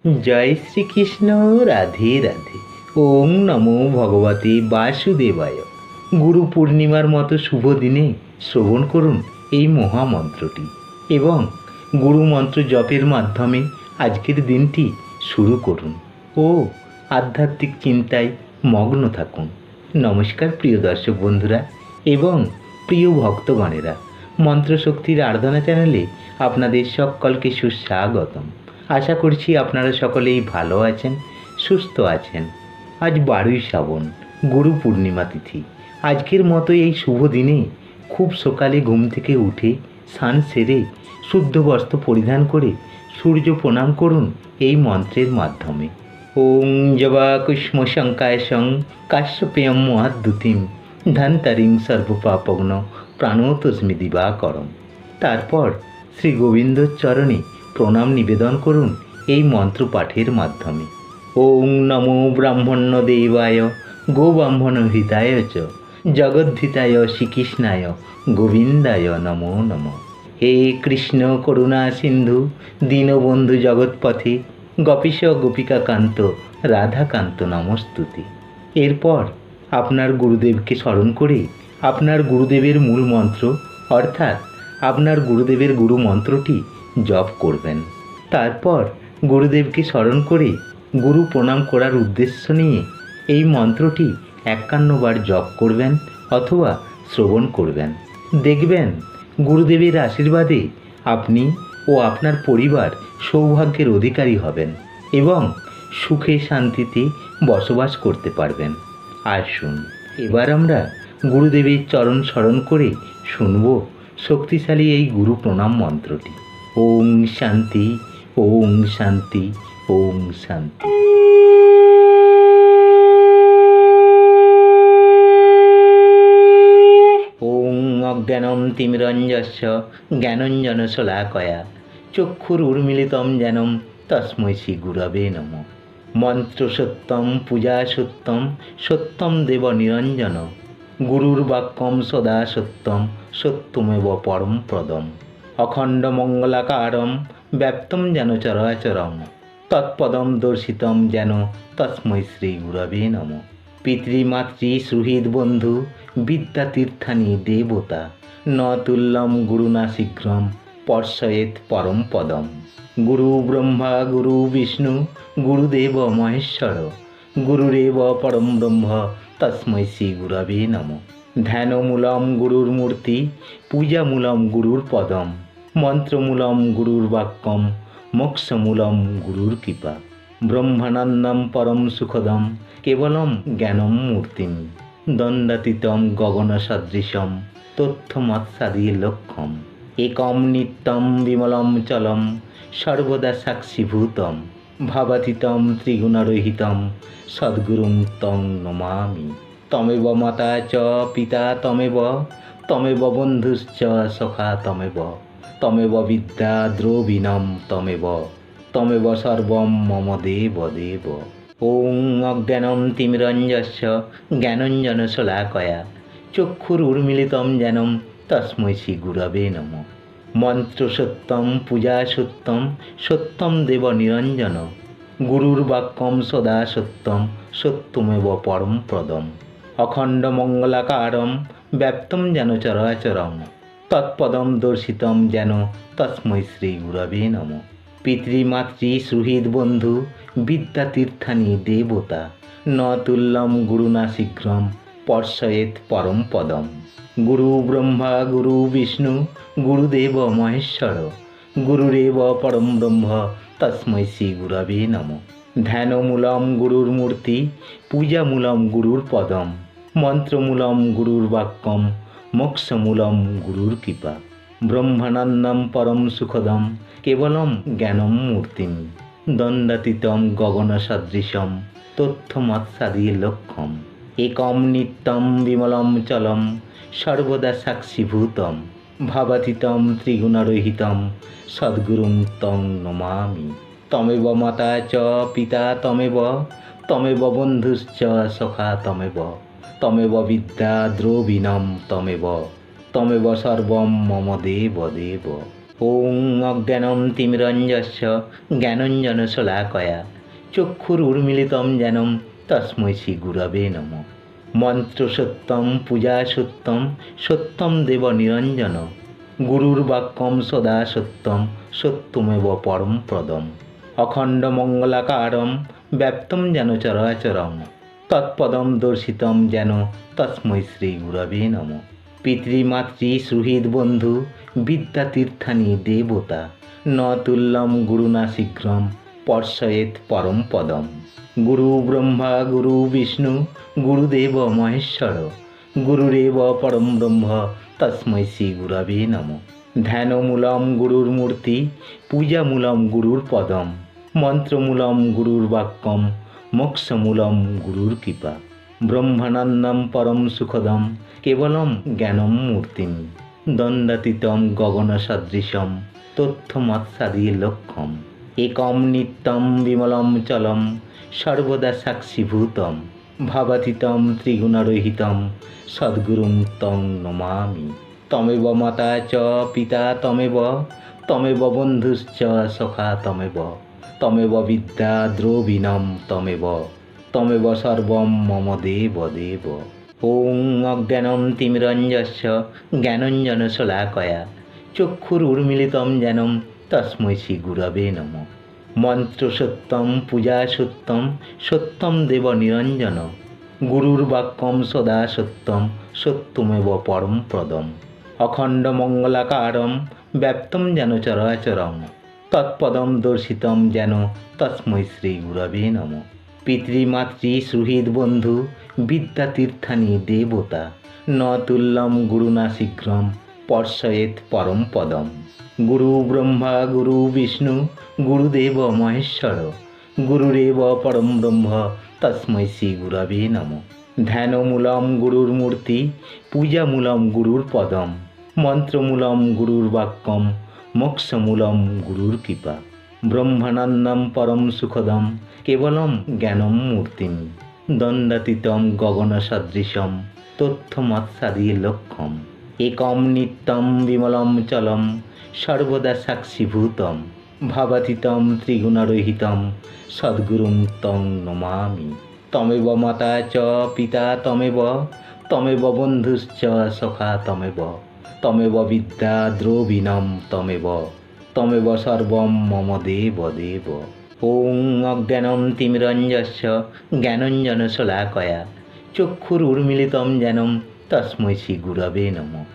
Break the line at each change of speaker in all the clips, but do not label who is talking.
জয় শ্রীকৃষ্ণ। রাধে রাধে। ওং নমো ভগবতে বাসুদেবায়। গুরু পূর্ণিমার মতো শুভ দিনে শ্রবণ করুন এই মহামন্ত্রটি এবং গুরু মন্ত্র জপের মাধ্যমে আজকের দিনটি শুরু করুন ও আধ্যাত্মিক চিন্তায় মগ্ন থাকুন। নমস্কার প্রিয় দর্শক বন্ধুরা এবং প্রিয় ভক্তগণেরা, মন্ত্রশক্তির আরাধনা চ্যানেলে আপনাদের সকলকে সুস্বাগতম। আশা করছি আপনারা সকলেই ভালো আছেন, সুস্থ আছেন। আজ 12ই শ্রাবণ, গুরু পূর্ণিমা তিথি। আজকের মতো এই শুভ দিনে খুব সকালে ঘুম থেকে উঠে স্নান সেরে শুদ্ধ বস্ত্র পরিধান করে সূর্য প্রণাম করুন এই মন্ত্রের মাধ্যমে। ওং জবা কুষ্ম শঙ্কায়সং কাশ্যপেয়ম মহাদ্যুতিম ধন্তারিং সর্বপাপগ্ন প্রাণোতস্মি দিবাকরম। তারপর শ্রী গোবিন্দর চরণে প্রণাম নিবেদন করুন এই মন্ত্র পাঠের মাধ্যমে। ওং নমো ব্রাহ্মণ্য দেবায় গোব্রাহ্মণ হিতায় চ জগদ্ধিতায় শ্রীকৃষ্ণায় গোবিন্দায় নমো নমঃ। হে কৃষ্ণ করুণা সিন্ধু দীনবন্ধু জগৎপথে গোপীশ গোপিকা কান্ত রাধাকান্ত নমস্তুতে। এরপর আপনার গুরুদেবকে স্মরণ করে আপনার গুরুদেবের মূল মন্ত্র অর্থাৎ আপনার গুরুদেবের গুরু মন্ত্রটি জপ করবেন। তারপর গুরুদেবকে স্মরণ করে গুরু প্রণাম করার উদ্দেশ্য নিয়ে এই মন্ত্রটি 51 বার জপ করবেন অথবা শ্রবণ করবেন। দেখবেন গুরুদেবের আশীর্বাদে আপনি ও আপনার পরিবার সৌভাগ্যের অধিকারী হবেন এবং সুখে শান্তিতে বসবাস করতে পারবেন। আসুন এবার আমরা গুরুদেবের চরণ স্মরণ করে শুনব শক্তিশালী এই গুরু প্রণাম মন্ত্রটি। ওং শান্তি, ওং শান্তি, ওং শান্তি। ওং অজ্ঞানম তিমিরঞ্জস্য জ্ঞানঞ্জনশলাকয়া চক্ষুরুর্মিলিতম যেনম তস্मै শ্রী গুরবে নমঃ। মন্ত্র সত্যম পূজা সত্যম সত্যম দেব নিরঞ্জন গুরুর বাক্যম সদা সত্যম সত্যমেব পরম প্রদম অখণ্ড মঙ্গলাকারম ব্যপ্তম যেন চরাচরম তৎপদম দর্শিতম যেন তস্मै শ্রী গুরবে নমঃ। পিতৃমাতৃ সুহৃদ বন্ধু বিদ্যাতীর্থানি দেবতা ন তুল্যম গুরুনা শীঘ্রম পর্ষয়েত পরম পদম। গুরু ব্রহ্মা গুরু বিষ্ণু গুরুদেব মহেশ্বর গুরুরেব পরম ব্রহ্ম তস্मै শ্রী গুরবে নমঃ। ধ্যানমূলম গুরুর মূর্তি পূজামূলম গুরুর পদম মন্ত্রমূলম গুরুর বাক্যম মোক্ষমূলম গুরুর কৃপা ব্রহ্মানন্দম পরম সুখদম কেবলম জ্ঞানম মূর্তিম দ্বন্দ্বাতীতম গগনসদৃশম তথ্যমৎসাদি লক্ষ্যম একম নিত্যম বিমলম চলম সর্বদা সাক্ষীভূতম ভাবাতীতম ত্রিগুণরহিতম সদ্গুরুং তং নমামি। তমেব মাতা চ পিতা তমেব তমেব বন্ধুশ্চ সখা তমেব তমেব বিদ্যা দ্রবিণম তমেব তমেব সর্বম মম দেব দেব। ওং অজ্ঞানম তিমিরঞ্জস্য জ্ঞানঞ্জনশলাকয়া চক্ষুরুর্মিলিতম যেনম তস্मै শ্রী গুরবে নমঃ। মন্ত্র সত্যম পূজা সত্যম সত্যম দেব নিরঞ্জন গুরুর বাক্যম সদা সত্যম সত্যমেব পরম প্রদম অখণ্ড মঙ্গলাকারম ব্যপ্তম যেন চরাচরম তৎপদম দর্শিতম যেন তস্मै শ্রী গুরবে নমঃ। পিতৃমাতৃ সুহৃদ বন্ধু বিদ্যাতীর্থানি দেবতা ন তুল্যম গুরুনা শীঘ্রম পর্ষয়েত পরম পদম। গুরু ব্রহ্মা গুরু বিষ্ণু গুরুদেব মহেশ্বর গুরুরেব পরম ব্রহ্ম তস্मै শ্রী গুরবে নমঃ। ধ্যানমূলম গুরুর মূর্তি পূজামূলম গুরুর পদম মন্ত্রমূলম গুরুর বাক্যম মোক্ষমূলম গুরুর কৃপা ব্রহ্মানন্দম পরম সুখদম কেবলম জ্ঞানম মূর্তিম দ্বন্দ্বাতীতম গগনসদৃশম তথ্যমৎসাদি লক্ষ্যম একম নিত্যম বিমলম চলম সর্বদা সাক্ষীভূতম ভাবাতীতম ত্রিগুণরহিতম সদ্গুরুং তং নমামি। তমেব মাতা চ পিতা তমেব তমেব বন্ধুশ্চ সখা তমেব তমেব বিদ্যা দ্রবিণম তমেব তমেব সর্বম মম দেব দেব। ওং অজ্ঞানম তিমিরঞ্জস্য জ্ঞানঞ্জনশলাকয়া চক্ষুরুর্মিলিতম যেনম তস্मै শ্রী গুরবে নমঃ। মন্ত্র সত্যম পূজা সত্যম সত্যম দেব নিরঞ্জন গুরুর বাক্যম সদা সত্যম সত্যমেব পরম প্রদম অখণ্ড মঙ্গলাকারম ব্যপ্তম যেন চরাচরম তৎপদম দর্শিতম যেন তস্मै শ্রী গুরবে নমঃ। পিতৃমাতৃ সুহৃদ বন্ধু বিদ্যাতীর্থানি দেবতা ন তুল্যম গুরুনা শীঘ্রম পর্ষয়েত পরম পদম। গুরু ব্রহ্মা গুরু বিষ্ণু গুরুদেব মহেশ্বর গুরুরেব পরম ব্রহ্ম তস্मै শ্রী গুরবে নমঃ। ধ্যানমূলম গুরুর মূর্তি পূজামূলম গুরুর পদম মন্ত্রমূলম গুরুর বাক্যম মোক্ষমূলম গুরুর কৃপা ব্রহ্মানন্দম পরম সুখদম কেবলম জ্ঞানম মূর্তিম দ্বন্দ্বাতীতম গগনসদৃশম তথ্যমৎসাদি লক্ষ্যম একম নিত্যম বিমলম চলম সর্বদা সাক্ষীভূতম ভাবাতীতম ত্রিগুণরহিতম সদ্গুরুং তং নমামি। তমেব মাতা চ পিতা তমেব তমেব বন্ধুশ্চ সখা তমেব তমেব বিদ্যা দ্রবিণম তমেব তমেব সর্বম মম দেব দেব। ওং অজ্ঞানম তিমিরঞ্জস্য জ্ঞানঞ্জনশলাকয়া চক্ষুরুর্মিলিতম যেনম তস্मै শ্রী গুরবে নমঃ। মন্ত্র সত্যম পূজা সত্যম সত্যম দেব নিরঞ্জন গুরুর বাক্যম সদা সত্যম সত্যমেব পরম প্রদম অখণ্ড মঙ্গলাকারম ব্যপ্তম যেন চরাচরম তৎপদম দর্শিতম যেন তস্मै শ্রী গুরবে নমঃ। পিতৃমাতৃ সুহৃদ বন্ধু বিদ্যাতীর্থানি দেবতা ন তুল্যম গুরুনা শীঘ্রম পর্ষয়েত পরম পদম। গুরু ব্রহ্মা গুরু বিষ্ণু গুরুদেব মহেশ্বর গুরুরেব পরম ব্রহ্ম তস্मै শ্রী গুরবে নমঃ। ধ্যানমূলম গুরুর মূর্তি পূজামূলম গুরুর পদম মন্ত্রমূলম গুরুর বাক্যম মোক্ষমূলম গুরুর কৃপা ব্রহ্মানন্দম পরম সুখদম কেবলম জ্ঞানম মূর্তিম দ্বন্দ্বাতীতম গগনসদৃশম তথ্যমৎসাদি লক্ষ্যম একম নিত্যম বিমলম চলম সর্বদা সাক্ষীভূতম ভাবাতীতম ত্রিগুণরহিতম সদ্গুরুং তং নমামি। তমেব মাতা চ পিতা তমেব তমেব বন্ধুশ্চ সখা তমেব তমেব বিদ্যা দ্রবিণম তমেব তমেব সর্বম মম দেব দেব। ওং অজ্ঞানম তিমিরঞ্জস্য জ্ঞানঞ্জনশলাকয়া চক্ষুরুর্মিলিতম যেনম তস্मै শ্রী গুরবে নমঃ।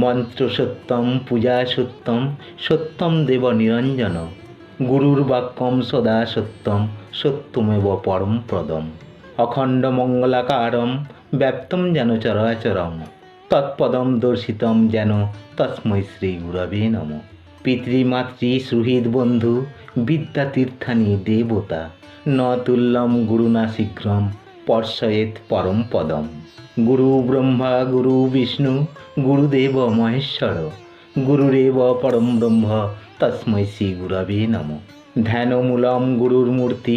মন্ত্র সত্যম পূজা সত্যম সত্যম দেব নিরঞ্জন গুরুর বাক্যম সদা সত্যম সত্যমেব পরম প্রদম অখণ্ড মঙ্গলাকারম ব্যপ্তম যেন চরাচরম তৎপদম দর্শিতম যেন তস্मै শ্রী গুরবে নমঃ। পিতৃমাতৃ সুহৃদ বন্ধু বিদ্যাতীর্থানি দেবতা ন তুল্যম গুরুনা শীঘ্রম পর্ষয়েত পরম পদম। গুরু ব্রহ্মা গুরু বিষ্ণু গুরুদেব মহেশ্বর গুরুরেব পরম ব্রহ্ম তস্मै শ্রী গুরবে নমঃ। ধ্যানমূলম গুরুর মূর্তি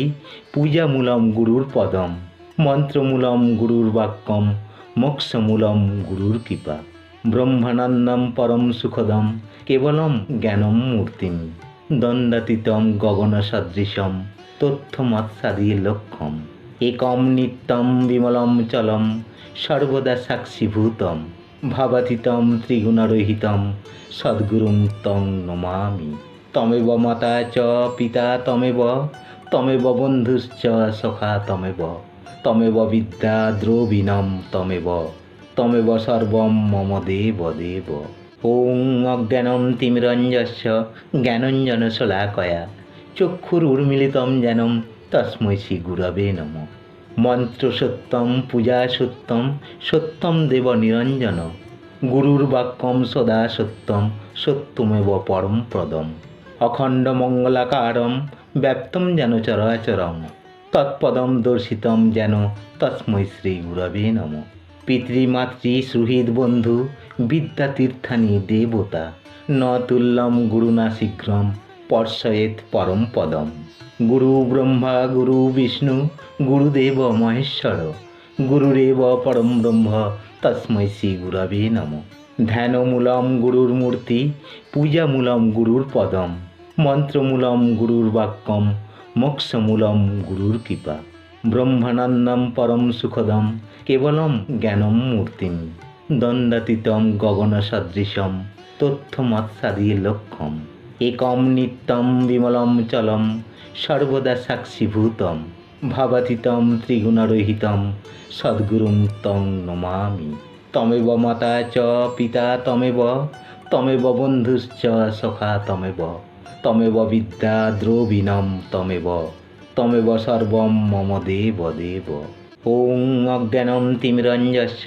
পূজামূলম গুরুর পদম মন্ত্রমূলম গুরুর বাক্যম মোক্ষমূলম গুরুর কৃপা ব্রহ্মানন্দম পরম সুখদম কেবলম জ্ঞানম মূর্তিম দ্বন্দ্বাতীতম গগনসদৃশম তথ্যমৎসাদি লক্ষ্যম একম নিত্যম বিমলম চলম সর্বদা সাক্ষীভূতম ভাবাতীতম ত্রিগুণরহিতম সদ্গুরুং তং নমামি। তমেব মাতা চ পিতা তমেব তমেব বন্ধুশ্চ সখা তমেব তমেব বিদ্যা দ্রবিণম তমেব তমেব সর্বম মম দেব দেব। ওং অজ্ঞানম তিমিরঞ্জস্য জ্ঞানঞ্জনশলাকয়া চক্ষুরুর্মিলিতম যেনম তস্मै শ্রী গুরবে নমঃ। মন্ত্র সত্যম পূজা সত্যম সত্যম দেব নিরঞ্জন গুরুর বাক্যম সদা সত্যম সত্যমেব পরম প্রদম অখণ্ড মঙ্গলাকারম ব্যপ্তম যেন চরাচরম তৎপদম দর্শিতম যেন তস্मै শ্রী গুরবে নমঃ। পিতৃমাতৃ সুহৃদ বন্ধু বিদ্যাতীর্থানি দেবতা ন তুল্যম গুরুনা শীঘ্রম পর্ষয়েত পরম পদম। গুরু ব্রহ্মা গুরু বিষ্ণু গুরুদেব মহেশ্বর গুরুরেব পরম ব্রহ্ম তস্मै শ্রী গুরবে নমঃ। ধ্যানমূলম গুরুর মূর্তি, পূজামূলম গুরুর পদম, মন্ত্রমূলম গুরুর বাক্যম, মোক্ষমূলম গুরুর কৃপা, ব্রহ্মানন্দম পরম সুখদম, কেবলম জ্ঞানম মূর্তিম, দ্বন্দ্বাতীতম গগনসদৃশম, তথ্যমৎসাদি লক্ষ্যম, একম নিত্যম বিমলম চলম, সর্বদা সাক্ষীভূতম, ভাবাতীতম ত্রিগুণরহিতম, সদ্গুরুং তং নমামি। তমেব মাতা চ পিতা তমেব, তমেব বন্ধুশ্চ সখা তমেব, তমেব বিদ্যা দ্রবিণম তমেব, তমেব সর্বম মম দেব দেব। ওং অজ্ঞানম তিমিরঞ্জস্য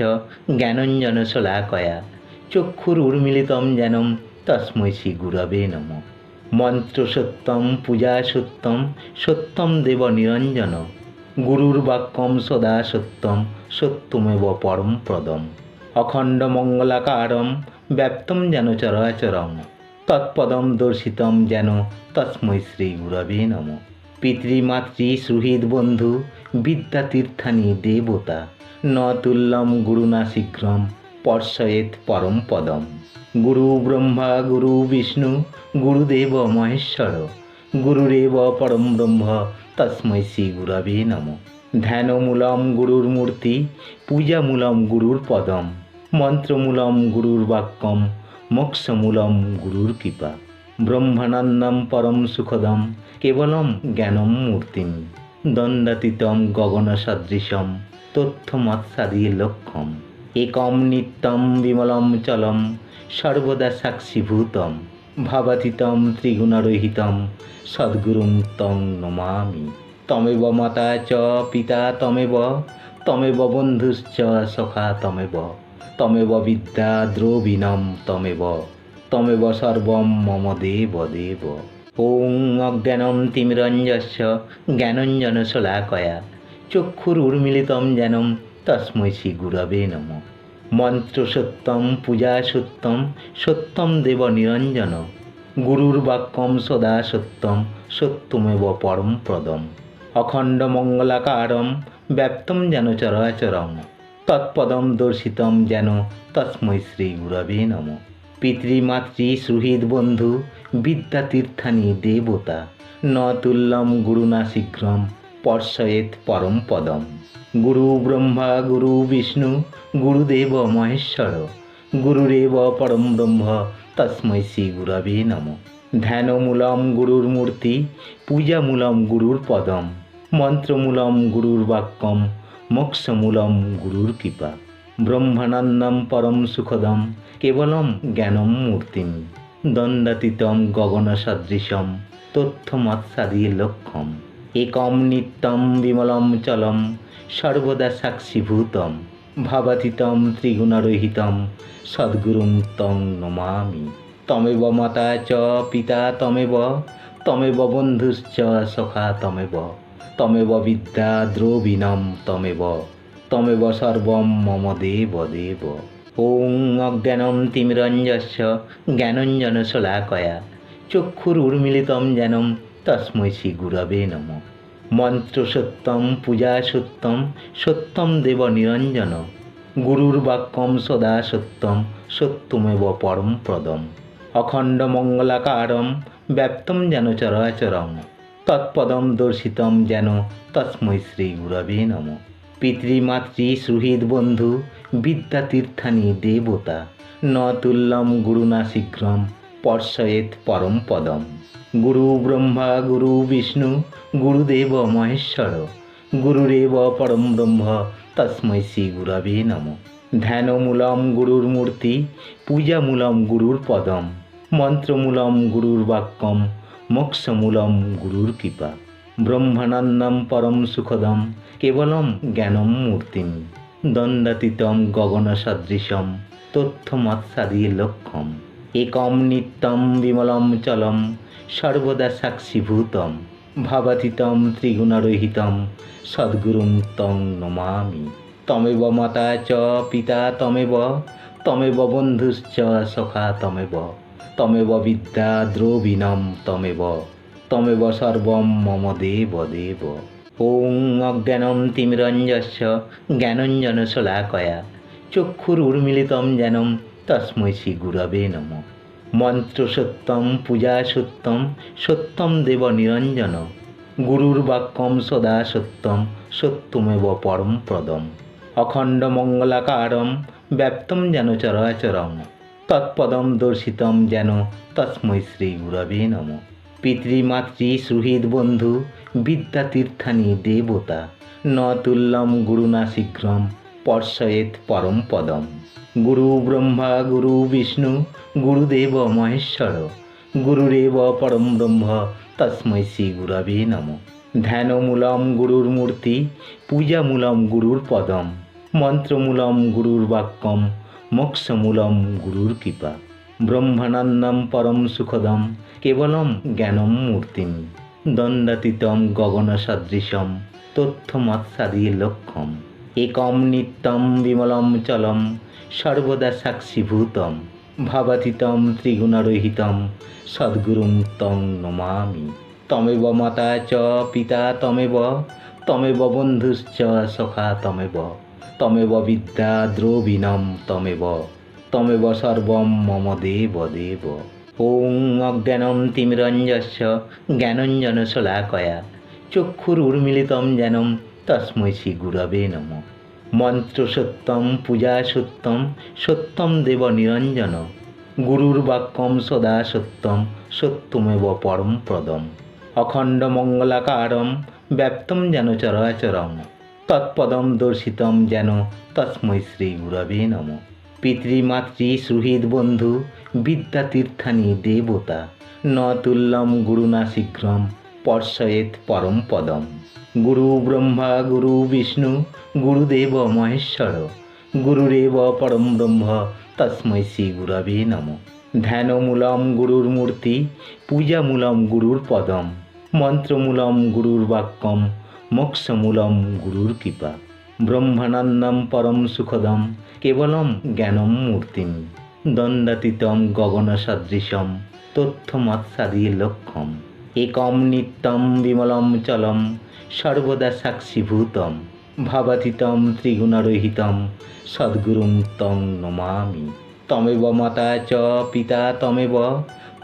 জ্ঞানঞ্জনশলাকয়া চক্ষুরুর্মিলিতম যেনম তস্मै শ্রী গুরবে নমঃ। মন্ত্র সত্যম পূজা সত্যম, সত্যম দেব নিরঞ্জন, গুরুর বাক্যম সদা সত্যম, সত্যমেব পরম প্রদম, অখণ্ড মঙ্গলাকারম ব্যাপ্তম যেন চরাচরম, তৎপদম দর্শিতম যেন তস্मै শ্রী গুরবে নমঃ। পিতৃমাতৃ সুহৃদ বন্ধু বিদ্যাতীর্থানি দেবতা, ন তুল্যম গুরুনা শীঘ্রম, পর্ষয়েৎ পরম পদম। গুরু ব্রহ্মা গুরু বিষ্ণু গুরুদেব মহেশ্বর, গুরুরেব পরম ব্রহ্ম, তস্मै শ্রী গুরবে নমঃ। ধ্যানমূলম গুরুর মূর্তি, পূজামূলম গুরুর পদম, মন্ত্রমূলম গুরুর বাক্যম, মোক্ষমূলম গুরুর কৃপা, ব্রহ্মানন্দম পরম সুখদম, কেবলম জ্ঞানম মূর্তিম, দ্বন্দ্বাতীতম গগনসদৃশম, তথ্যমৎসাদি লক্ষ্যম, একম নিত্যম বিমলম চলম, সর্বদা সাক্ষীভূতম, ভাবাতীতম ত্রিগুণরহিতম, সদ্গুরুং তং নমামি। তমেব মাতা চ পিতা তমেব, তমেব বন্ধুশ্চ সখা তমেব, তমেব বিদ্যা দ্রবিণম তমেব, তমেব সর্বম মম দেব দেব। ওং অজ্ঞানম তিমিরঞ্জস্য জ্ঞানঞ্জনশলাকয়া চক্ষুরুর্মিলিতম যেনম তস্मै শ্রী গুরবে নমঃ। মন্ত্র সত্যম পূজা সত্যম, সত্যম দেব নিরঞ্জন, গুরুর বাক্যম সদা সত্যম, সত্যমেব পরম প্রদম, অখণ্ড মঙ্গলাকারম ব্যাপ্তম যেন চরাচরম, তৎপদম দর্শিতম যেন তস্मै শ্রী গুরবে নমঃ। পিতৃমাতৃ সুহৃদ বন্ধু বিদ্যাতীর্থানি দেবতা, ন তুল্যম গুরুনা শীঘ্রম, পর্ষয়েৎ পরম পদম। গুরু ব্রহ্মা গুরু বিষ্ণু গুরুদেব মহেশ্বর, গুরুরেব পরম ব্রহ্ম, তস্मै শ্রী গুরবে নমঃ। ধ্যানমূলম গুরুর মূর্তি, পূজামূলম গুরুর পদম, মন্ত্রমূলম গুরুর বাক্যম, মোক্ষমূলম গুরুর কৃপা, ব্রহ্মানন্দম পরম সুখদম, কেবলম জ্ঞানম মূর্তিম, দ্বন্দ্বাতীতম গগনসদৃশম, তথ্যমৎসাদি লক্ষ্যম, একম নিত্যম বিমলম চলম, সর্বদা সাক্ষীভূতম, ভাবাতীতম ত্রিগুণরহিতম, সদ্গুরুং তং নমামি। তমেব মাতা চ পিতা তমেব, তমেব বন্ধুশ্চ সখা তমেব, তমেব বিদ্যা দ্রবিণম তমেব, তমেব সর্বম মম দেব দেব। ওং অজ্ঞানম তিমিরঞ্জস্য জ্ঞানঞ্জনশলাকয়া চক্ষুরুর্মিলিতম যেনম তস্मै শ্রী গুরবে নমঃ। মন্ত্র সত্যম পূজা সত্যম, সত্যম দেব নিরঞ্জন, গুরুর বাক্যম সদা সত্যম, সত্যমেব পরম প্রদম, অখণ্ড মঙ্গলাকারম ব্যাপ্তম যেন চরাচরম, তৎপদম দর্শিতম যেন তস্मै শ্রী গুরবে নমঃ। পিতৃমাতৃ সুহৃদ বন্ধু বিদ্যাতীর্থানি দেবতা, ন তুল্যম গুরুনা শীঘ্রম, পর্ষয়েৎ পরম পদম। গুরু ব্রহ্মা গুরু বিষ্ণু গুরুদেব মহেশ্বর, গুরুরেব পরম ব্রহ্ম, তস্मै শ্রী গুরবে নমঃ। ধ্যানমূলম গুরুর মূর্তি, পূজামূলম গুরুর পদম, মন্ত্রমূলম গুরুর বাক্যম, মোক্ষমূলম গুরুর কৃপা, ব্রহ্মানন্দম পরম সুখদম, কেবলম জ্ঞানম মূর্তিম, দ্বন্দ্বাতীতম গগনসদৃশম, তথ্যমৎসাদি লক্ষ্যম, একম নিত্যম বিমলম চলম, সর্বদা সাক্ষীভূতম, ভাবাতীতম ত্রিগুণরহিতম, সদ্গুরুং তং নমামি। তমেব মাতা চ পিতা তমেব, তমেব বন্ধুশ্চ সখা তমেব, তমেব বিদ্যা দ্রবিণম তমেব, তমেব সর্বম মম দেব দেব। ওং অজ্ঞানম তিমিরঞ্জস্য জ্ঞানঞ্জনশলাকয়া চক্ষুরুর্মিলিতম যেনম তস্मै শ্রী গুরবে নমঃ। মন্ত্র সত্যম পূজা সত্যম সত্যম দেব নিরঞ্জন গুরুর বাক্যম সদা সত্যম সত্যমেব পরম প্রদম অখণ্ড মঙ্গলাকারম ব্যপ্তম যেন চরাচরম তৎপদম দর্শিতম যেন তস্मै শ্রী গুরবে নমঃ। পিতৃমাতৃ সুহৃদ বন্ধু বিদ্যাতীর্থানি দেবতা ন তুল্যম গুরুনা শীঘ্রম পর্ষয়েত পরম পদম। গুরু ব্রহ্মা গুরু বিষ্ণু গুরুদেব মহেশ্বর গুরুরেব পরম ব্রহ্ম তস্मै শ্রী গুরবে নমঃ। ধ্যানমূলম গুরুর মূর্তি পূজামূলম গুরুর পদম মন্ত্রমূলম গুরুর বাক্যম মোক্ষমূলম গুরুর কৃপা। ব্রহ্মানন্দম পরম সুখদম কেবলম জ্ঞানম মূর্তিম দণ্ডাতীতম গগনসদৃশম তথ্যমৎসাদি লক্ষ্যম একম নিত্যম বিমলম চলম সর্বদা সাক্ষীভূতম ভাবাতীতম ত্রিগুণরহিতম সদ্গুরুং তং নমামি। তমেব মাতা চ পিতা তমেব তমেব বন্ধুশ্চ সখা তমেব তমেব বিদ্যা দ্রবিণম তমেব তমেব সর্বম মম দেব দেব। ওং অজ্ঞানম তিমিরঞ্জস্য জ্ঞানঞ্জনশলাকয়া চক্ষুরুর্মিলিতম যেনম তস্मै শ্রী গুরবে নমঃ। মন্ত্র সত্যম পূজা সত্যম সত্যম দেব নিরঞ্জন গুরুর বাক্যম সদা সত্যম সত্যমেব পরম প্রদম অখণ্ড মঙ্গলাকারম ব্যপ্তম যেন চরাচরম তৎপদম দর্শিতম যেন তস্मै শ্রী গুরবে নমঃ। পিতৃমাতৃ সুহৃদ বন্ধু বিদ্যাতীর্থানি দেবতা ন তুল্যম গুরুনা শীঘ্রম পর্ষয়েত পরম পদম। গুরু ব্রহ্মা গুরু বিষ্ণু গুরুদেব মহেশ্বর গুরুরেব পরম ব্রহ্ম তস্मै শ্রী গুরবে নমঃ। ধ্যানমূলম গুরুর মূর্তি পূজামূলম গুরুর পদম মন্ত্রমূলম গুরুর বাক্যম মোক্ষমূলম গুরুর কৃপা। ব্রহ্মানন্দম পরম সুখদম কেবলম জ্ঞানম মূর্তিম দণ্ডাতীতম গগনসদৃশম তথ্যমৎসাদি লক্ষ্যম একম নিত্যম বিমলম চলম সর্বদা সাক্ষীভূতম ভাবাতীতম ত্রিগুণরহিতম সদ্গুরুং তং নমামি। তমেব মাতা চ পিতা তমেব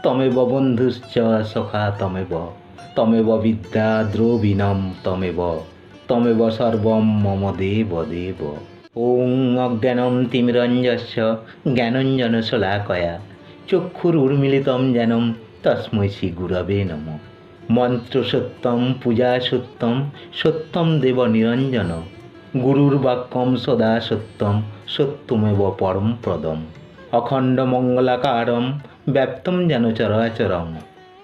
তমেব বন্ধুশ্চ সখা তমেব তমেব বিদ্যা দ্রবিণম তমেব তমেব সর্বম মম দেব দেব। ওং অজ্ঞানম তিমিরঞ্জস্য জ্ঞানঞ্জনশলাকয়া চক্ষুরুর্মিলিতম যেনম তস্मै শ্রী গুরবে নমঃ। মন্ত্র সত্যম পূজা সত্যম সত্যম দেব নিরঞ্জন গুরুর বাক্যম সদা সত্যম সত্যমেব পরম প্রদম অখণ্ড মঙ্গলাকারম ব্যপ্তম যেন চরাচরম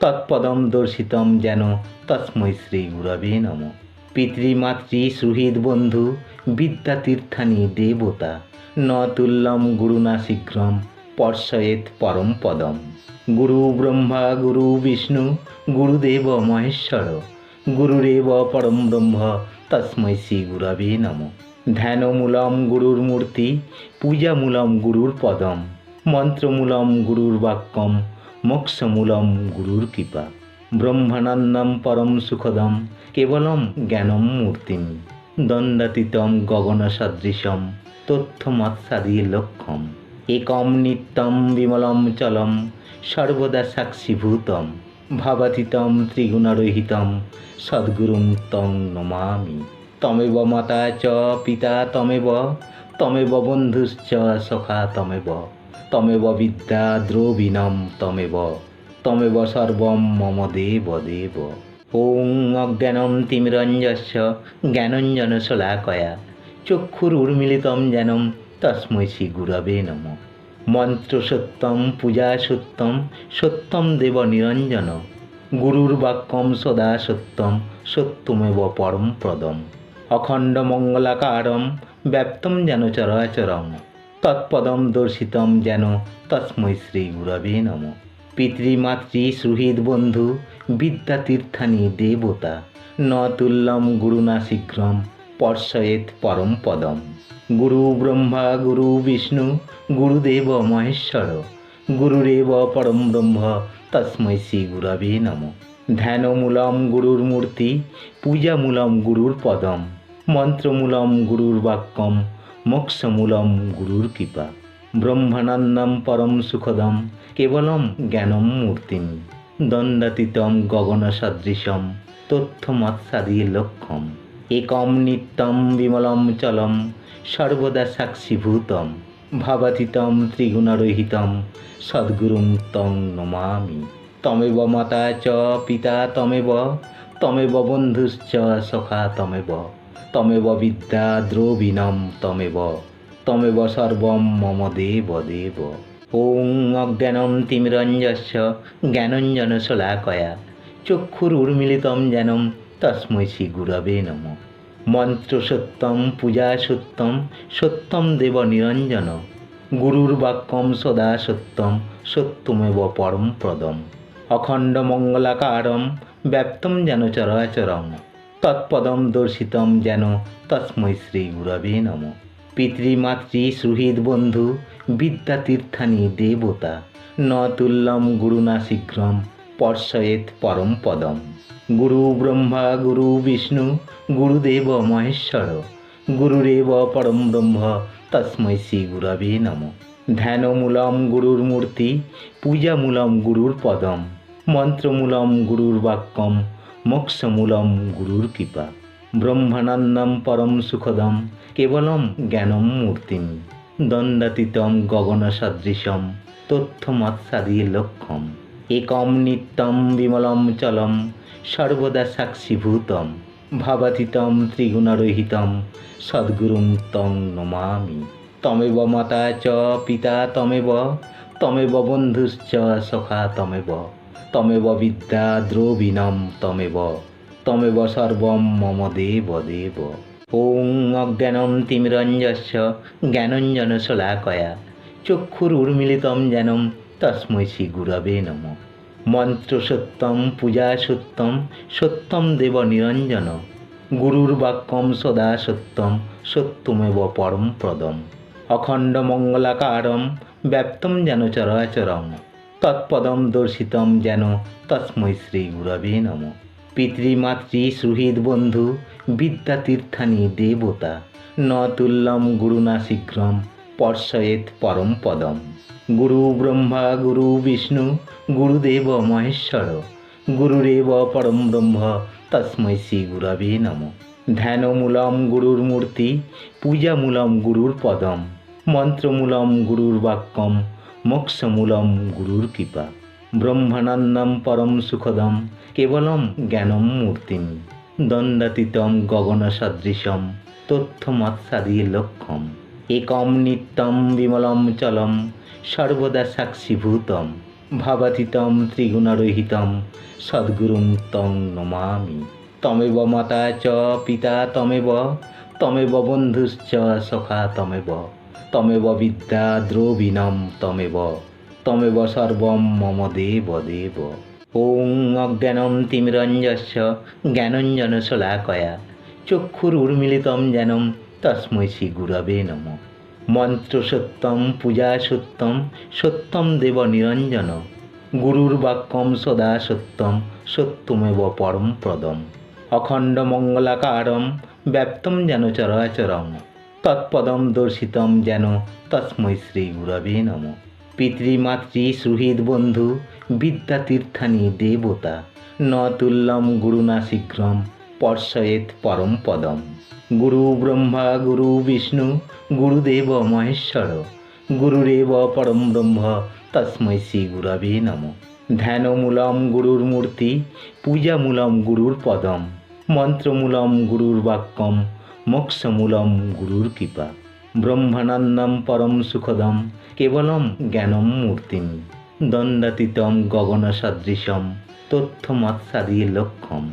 তৎপদম দর্শিতম যেন তস্मै শ্রী গুরবে নমঃ। পিতৃমাতৃ সুহৃদ বন্ধু বিদ্যাতীর্থানি দেবতা ন তুল্যম গুরুনা শীঘ্রম পর্ষয়েত পরম পদম। গুরু ব্রহ্মা গুরু বিষ্ণু গুরুদেব মহেশ্বর গুরুরেব পরম ব্রহ্ম তস্मै শ্রী গুরবে নমঃ। ধ্যানমূলম গুরুর মূর্তি পূজামূলম গুরুর পদম মন্ত্রমূলম গুরুর বাক্যম মোক্ষমূলম গুরুর কৃপা। ব্রহ্মানন্দম পরম সুখদম কেবলম জ্ঞানম মূর্তিম দণ্ডাতীতম গগনসদৃশম তথ্যমৎসাদি লক্ষ্যম একম নিত্যম বিমলম চলম সর্বদা সাক্ষীভূতম ভাবাতীতম ত্রিগুণরহিতম সদ্গুরুং তং নমামি। তমেব মাতা চ পিতা তমেব তমেব বন্ধুশ্চ সখা তমেব তমেব বিদ্যা দ্রবিণম তমেব তমেব সর্বম মম দেব দেব। ওং অজ্ঞানম তিমিরঞ্জস্য জ্ঞানঞ্জনশলাকয়া চক্ষুরুর্মিলিতম যেনম তস্मै শ্রী গুরবে নমঃ। মন্ত্র সত্যম পূজা সত্যম সত্যম দেব নিরঞ্জন গুরুর বাক্যম সদা সত্যম সত্যমেব পরম প্রদম অখণ্ড মঙ্গলাকারম ব্যপ্তম যেন চরাচরম তৎপদম দর্শিতম যেন তস্मै শ্রী গুরবে নমঃ। পিতৃমাতৃ সুহৃদ বন্ধু বিদ্যাতীর্থানি দেবতা ন তুল্যম গুরুনা শীঘ্রম পর্ষয়েত পরম পদম। গুরু ব্রহ্মা গুরু বিষ্ণু গুরুদেব মহেশ্বর গুরুরেব পরম ব্রহ্ম তস্मै শ্রী গুরবে নমঃ। ধ্যানমূলম গুরুর মূর্তি পূজামূলম গুরুর পদম মন্ত্রমূলম গুরুর বাক্যম মোক্ষমূলম গুরুর কৃপা। ব্রহ্মানন্দম পরম সুখদম কেবলম জ্ঞানম মূর্তিম দ্বন্দ্বাতীতম গগনসদৃশম তথ্যমৎসাদি লক্ষ্যম একম নিত্যম বিমলম চলম সর্বদা সাক্ষীভূতম ভাবাতীতম ত্রিগুণরহিতম সদ্গুরুং তং নমামি। তমেব মাতা চ পিতা তমেব তমেব বন্ধুশ্চ সখা তমেব তমেব বিদ্যা দ্রবিণম তমেব তমেব সর্বম মম দেব দেব। ওং অজ্ঞানম তিমিরঞ্জস্য জ্ঞানঞ্জনশলাকয়া চক্ষুরুর্মিলিতম যেনম তস্मै শ্রী গুরবে নমঃ। মন্ত্র সত্যম পূজা সত্যম সত্যম দেব নিরঞ্জন গুরুর্বাক্যম সদা সত্যম সত্যমেব পরম প্রদম। অখণ্ড মঙ্গলাকারম ব্যপ্তম যেন চরাচরম তৎপদম দর্শিতম যেন তস্मै শ্রী গুরবে নমঃ। পিতৃমাতৃ সুহৃদ বন্ধু বিদ্যাতীর্থানি দেবতা ন তুল্যম গুরুনা শীঘ্রম পর্ষয়েত পরম পদম। গুরু ব্রহ্মা গুরু বিষ্ণু গুরুদেব মহেশ্বর গুরুরেব পরম ব্রহ্ম তস্मै শ্রী গুরবে নমঃ। ধ্যানমূলম গুরুর মূর্তি পূজামূলম গুরুর পদম মন্ত্রমূলম গুরুর বাক্যম মোক্ষমূলম গুরুর কৃপা। ব্রহ্মানন্দম পরম সুখদম কেবলম জ্ঞানম মূর্তিম দ্বন্দ্বাতীতম গগনসদৃশম তথ্যমৎসাদি লক্ষ্যম একম নিত্যম বিমলম চলম সর্বদা সাক্ষীভূতম ভাবাতীতম ত্রিগুণরহিতম সদ্গুরুং তং নমামি। তমেব মাতা চ পিতা তমেব তমেব বন্ধুশ্চ সখা তমেব তমেব বিদ্যা দ্রবিণম তমেব তমেব সর্বম মম দেব দেব। ওং অজ্ঞানম তিমিরঞ্জস্য জ্ঞানঞ্জনশলাকয়া চক্ষুরুর্মিলিতম যেনম তস্मै শ্রী গুরবে নমঃ। মন্ত্র সত্যম পূজা সত্যম সত্যম দেব নিরঞ্জন গুরুর্বাক্যম সদা সত্যম সত্যমেব পরম প্রদম। অখণ্ড মঙ্গলাকারম ব্যপ্তম যেন চরাচরম তৎপদম দর্শিতম যেন তস্मै শ্রী গুরবে নমঃ। পিতৃমাতৃ সুহৃদ বন্ধু বিদ্যাতীর্থানি দেবতা ন তুল্যম গুরুনা শীঘ্রম পর্ষয়েত পরম পদম। গুরু ব্রহ্মা গুরু বিষ্ণু গুরুদেব মহেশ্বর গুরুরেব পরম ব্রহ্ম তস্मै শ্রী গুরবে নমঃ। ধ্যানমূলম গুরুর মূর্তি পূজামূলম গুরুর পদম মন্ত্রমূলম গুরুর বাক্যম মোক্ষমূলম গুরুর কৃপা। ব্রহ্মানন্দম পরম সুখদম কেবলম জ্ঞানম মূর্তিম দ্বন্দ্বাতীতম গগনসদৃশম তথ্যমৎসাদি লক্ষ্যম একম নিত্যম বিমলম চলম সর্বদা সাক্ষীভূতম ভাবাতীতম ত্রিগুণরহিতম সদ্গুরুং তং নমামি। তমেব মাতা চ পিতা তমেব তমেব বন্ধুশ্চ সখা তমেব তমেব বিদ্যা দ্রবিণম তমেব তমেব সর্বম মম দেব দেব। ওং অজ্ঞানম তিমিরঞ্জস্য জ্ঞানঞ্জনশলাকয়া চক্ষুরুর্মিলিতম যেনম তস্मै শ্রী গুরবে নমঃ। মন্ত্র সত্যম পূজা সত্যম সত্যম দেব নিরঞ্জন গুরুর্বাক্যম সদা সত্যম সত্যমেব পরম প্রদম। অখণ্ড মঙ্গলাকারম ব্যপ্তম যেন চরাচরম তৎপদম দর্শিতম যেন তস্मै শ্রী গুরবে নমঃ। পিতৃমাতৃ সুহৃদ বন্ধু বিদ্যাতীর্থানি দেবতা ন তুল্যম গুরুনা শীঘ্রম পর্ষয়েত পরম পদম। গুরু ব্রহ্মা গুরু বিষ্ণু গুরুদেব মহেশ্বর গুরুরেব পরম ব্রহ্ম তস্मै শ্রী গুরবে নমঃ। ধ্যানমূলম গুরুর মূর্তি পূজামূলম গুরুর পদম মন্ত্রমূলম গুরুর বাক্যম মোক্ষমূলম গুরুর কৃপা। ব্রহ্মানন্দম পরম সুখদম কেবলম জ্ঞানম মূর্তিম দ্বন্দ্বাতীতম গগনসদৃশম তথ্যমৎসাদি লক্ষ্যম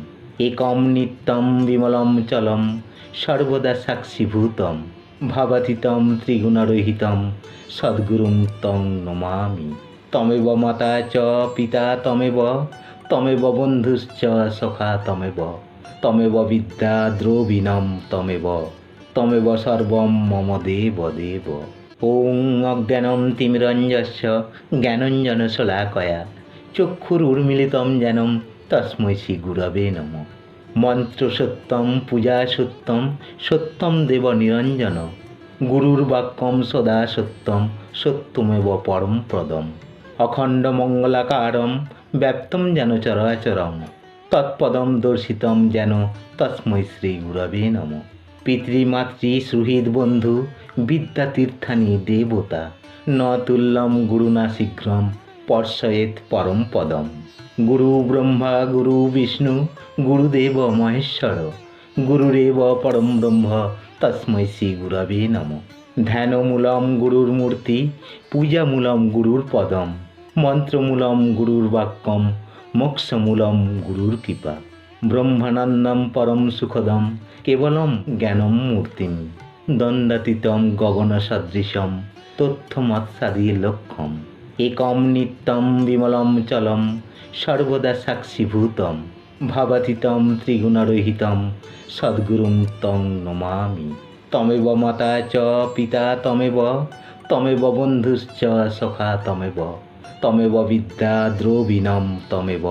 একম নিত্যম বিমলম চলম সর্বদা সাক্ষীভূতম ভাবাতীতম ত্রিগুণরহিতম সদ্গুরুং তং নমামি। তমেব মাতা চ পিতা তমেব তমেব বন্ধুশ্চ সখা তমেব তমেব বিদ্যা দ্রবিণম তমেব তমেব সর্বম মম দেব দেব। ওং অজ্ঞানম তিমিরঞ্জস্য জ্ঞানঞ্জনশলাকয়া চক্ষুরুর্মিলিতম যেনম তস্मै শ্রী গুরবে নমঃ। মন্ত্র সত্যম পূজা সত্যম সত্যম দেব নিরঞ্জন গুরুর বাক্যম সদা সত্যম সত্যমেব পরম প্রদম অখণ্ড মঙ্গলাকারম ব্যপ্তম যেন চরাচরম তৎপদম দর্শিতম যেন তস্मै শ্রী গুরবে নম। পিতৃমাতৃ সুহৃদ বন্ধু বিদ্যাতীর্থানি দেবতা ন তুল্যম গুরুনা শীঘ্রম পর্ষয়েত পরম পদম। গুরু ব্রহ্মা গুরু বিষ্ণু গুরুদেব মহেশ্বর গুরুরেব পরম ব্রহ্ম তস্मै শ্রী গুরবে নম। ধ্যানমূলম গুরুর মূর্তি পূজামূলম গুরুর পদম মন্ত্রমূলম গুরুর বাক্যম মোক্ষমূলম গুরুর কৃপা। ব্রহ্মানন্দম পরম সুখদম কেবলম জ্ঞানম মূর্তিম দ্বন্দ্বাতীতম গগনসদৃশম তথ্যমৎসাদি লক্ষ্যম একম নিত্যম বিমলম চলম সর্বদা সাক্ষীভূতম ভাবাতীতম ত্রিগুণরহিতম সদ্গুরুং তং নমামি। তমেব মাতা চ পিতা তমেব তমেব বন্ধুশ্চ সখা তমেব তমেব বিদ্যা দ্রবিণম তমেব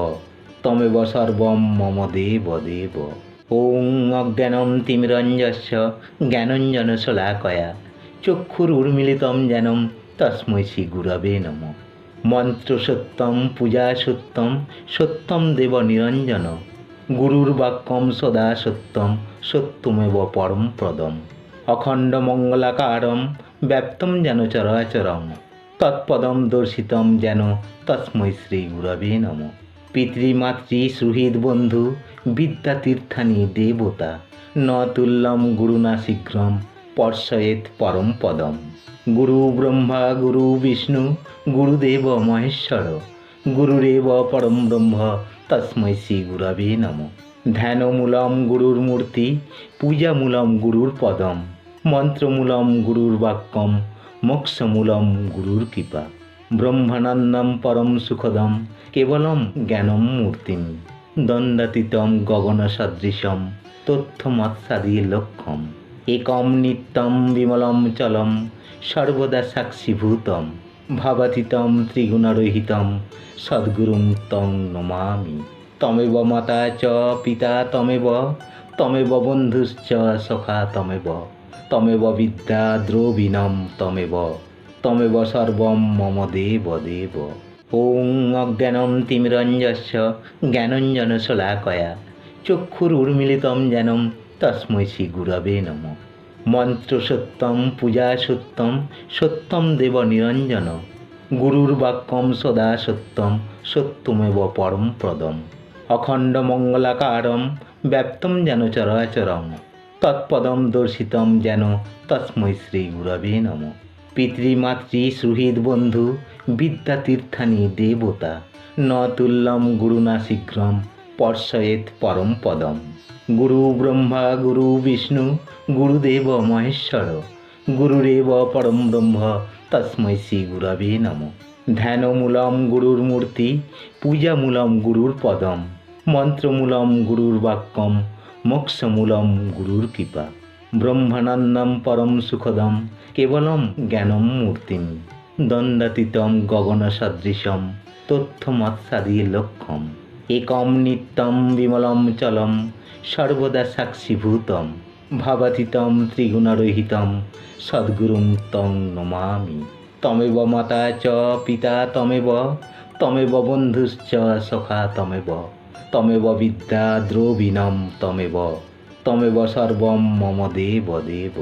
তমেব সর্বম মম দেব দেব। ওং অজ্ঞানম তিমিরঞ্জস্য জ্ঞানঞ্জনশলাকয়া চক্ষুরুর্মিলিতম যেনম তস্मै শ্রী গুরবে নম। মন্ত্র সত্যম পূজা সত্যম সত্যম দেব নিরঞ্জন গুরুর বাক্যম সদা সত্যম সত্যমেব পরম প্রদম অখণ্ড মঙ্গলাকারম ব্যপ্তম যেন চরাচরম তৎপদম দর্শিতম যেন তস্मै শ্রী গুরবে নম। পিতৃমাতৃ সুহৃদ বন্ধু বিদ্যাতীর্থানি দেবতা ন তুল্যম গুরুনা শীঘ্রম পর্ষয়েত পরম পদম। গুরু ব্রহ্মা গুরু বিষ্ণু গুরুদেব মহেশ্বর গুরুরেব পরম ব্রহ্ম তস্मै শ্রী গুরবে নম। ধ্যানমূলম গুরুর মূর্তি পূজামূলম গুরুর পদম মন্ত্রমূলম গুরুর বাক্যম মোক্ষমূলম গুরুর কৃপা। ব্রহ্মানন্দম পরম সুখদম কেবলম জ্ঞানম মূর্তিম দ্বন্দ্বাতীতম গগনসদৃশম তথ্যমৎসাদি লক্ষ্যম একম নিত্যম বিমলম চলম সর্বদা সাক্ষীভূতম ভাবাতীতম ত্রিগুণরহিতম সদ্গুরুং তং নমামি। তমেব মাতা চ পিতা তমেব তমেব বন্ধুশ্চ সখা তমেব তমেব বিদ্যা দ্রবিণম তমেব তমেব সর্বম মম দেব দেব। ওং অজ্ঞানম তিমিরঞ্জস্য জ্ঞানঞ্জনশলাকয়া চক্ষুরুর্মিলিতম যেনম তস্मै শ্রী গুরবে নম। মন্ত্র সত্যম পূজা সত্যম সত্যম দেব নিরঞ্জন গুরুর বাক্যম সদা সত্যম সত্যমেব পরম প্রদম অখণ্ড মঙ্গলাকারম ব্যপ্তম যেন চরাচরম তৎপদম দর্শিতম যেন তস্मै শ্রী গুরবে নম। পিতৃমাতৃ সুহৃদ বন্ধু বিদ্যাতীর্থানি দেবতা ন তুল্যম গুরুনা শীঘ্রম পর্ষয়েত পরম পদম। গুরু ব্রহ্মা গুরু বিষ্ণু গুরুদেব মহেশ্বর গুরুরেব পরম ব্রহ্ম তস্मै শ্রী গুরবে নম। ধ্যানমূলম গুরুর মূর্তি পূজামূলম গুরুর পদম মন্ত্রমূলম গুরুর বাক্যম মোক্ষমূলম গুরুর কৃপা। ব্রহ্মানন্দম পরম সুখদম কেবলম জ্ঞানম মূর্তিম দ্বন্দ্বাতীতম গগনসদৃশম তথ্যমৎসাদি লক্ষ্যম একম নিত্যম বিমলম চলম সর্বদা সাক্ষীভূতম ভাবাতীতম ত্রিগুণরহিতম সদ্গুরুং তং নমামি। তমেব মাতা চ পিতা তমেব তমেব বন্ধুশ্চ সখা তমেব তমেব বিদ্যা দ্রবিণম তমেব তমেব সর্বম মম দেব দেব।